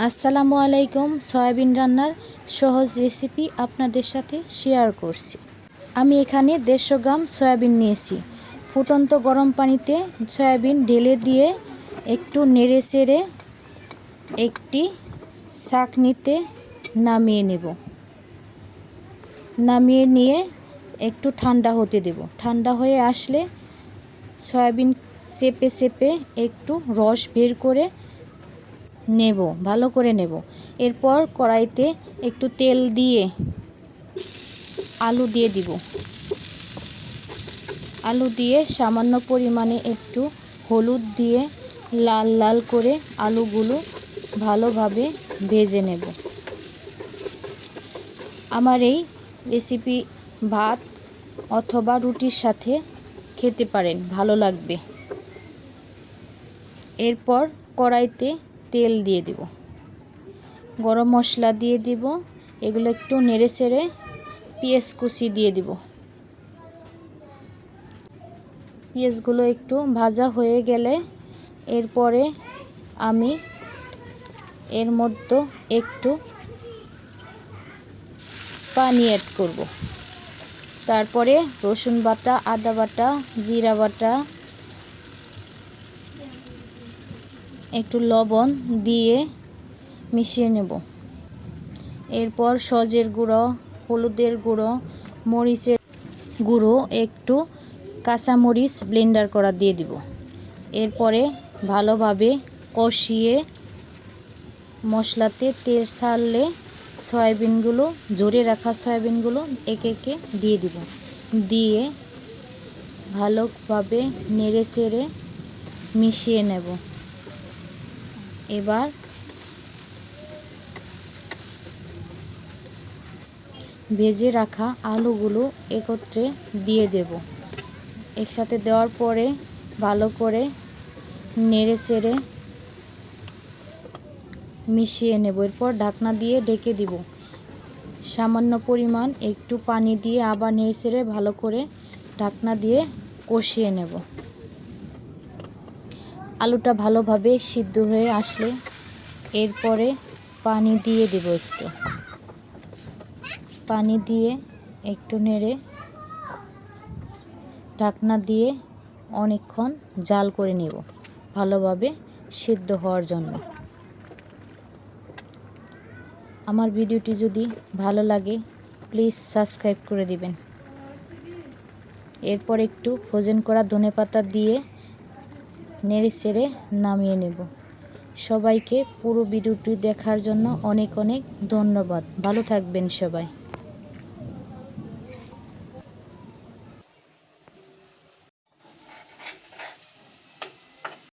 আসসালামু আলাইকুম। সয়াবিন রান্নার সহজ রেসিপি আপনাদের সাথে শেয়ার করছি। আমি এখানে 150 গ্রাম সয়াবিন নিয়েছি। ফুটন্ত গরম পানিতে সয়াবিন ঢেলে দিয়ে একটু নেড়ে চেড়ে একটি ছাঁকনিতে নামিয়ে নেব। নামিয়ে নিয়ে একটু ঠান্ডা হতে দেব। ঠান্ডা হয়ে আসলে সয়াবিন চেপে চেপে একটু রস বের করে নেব, ভালো করে নেব। এরপর কড়াইতে একটু তেল দিয়ে আলু দিয়ে দিব। আলু দিয়ে সামান্য পরিমাণে একটু হলুদ দিয়ে লাল লাল করে আলুগুলো ভালোভাবে ভেজে নেব। আমার এই রেসিপি ভাত অথবা রুটির সাথে খেতে পারেন, ভালো লাগবে। এরপর কড়াইতে তেল দিয়ে দিব, গরম মশলা দিয়ে দিব। এগুলো একটু নেড়ে চেড়ে পেঁয়াজ কুচি দিয়ে দিব। পেঁয়াজগুলো একটু ভাজা হয়ে গেলে এরপরে আমি এর মধ্যে একটু পানি অ্যাড করব। তারপরে রসুন বাটা, আদা বাটা, জিরা বাটা, একটু লবণ দিয়ে মিশিয়ে নেব। এরপর সজের গুঁড়ো, হলুদের গুঁড়ো, মরিচের গুঁড়ো, একটু কাঁচামরিচ ব্লেন্ডার করা দিয়ে দিব। এরপরে ভালোভাবে কষিয়ে মশলাতে তেল ছাড়লে সয়াবিনগুলো, ঝরিয়ে রাখা সয়াবিনগুলো একে একে দিয়ে দিব। দিয়ে ভালোভাবে নেড়ে চেড়ে মিশিয়ে নেব। এবার ভেজে রাখা আলুগুলো একত্রে দিয়ে দেব। একসাথে দেওয়ার পরে ভালো করে নেড়ে চেড়ে মিশিয়ে নেব। এরপর ঢাকনা দিয়ে ঢেকে দিব। সামান্য পরিমাণ একটু পানি দিয়ে আবার নেড়ে চেড়ে ভালো করে ঢাকনা দিয়ে কষিয়ে নেব। আলুটা ভালোভাবে সিদ্ধ হয়ে আসলে এরপরে পানি দিয়ে দেব। একটু পানি দিয়ে একটু নেড়ে ঢাকনা দিয়ে অনেকক্ষণ জাল করে নেব, ভালোভাবে সিদ্ধ হওয়ার জন্য। আমার ভিডিওটি যদি ভালো লাগে প্লিজ সাবস্ক্রাইব করে দিবেন। এরপর একটু ফ্রোজেন করা ধনেপাতা দিয়ে নেড়ে চেড়ে নামিয়ে নেব। সবাইকে পুরো ভিডিওটি দেখার জন্য অনেক অনেক ধন্যবাদ। ভালো থাকবেন সবাই।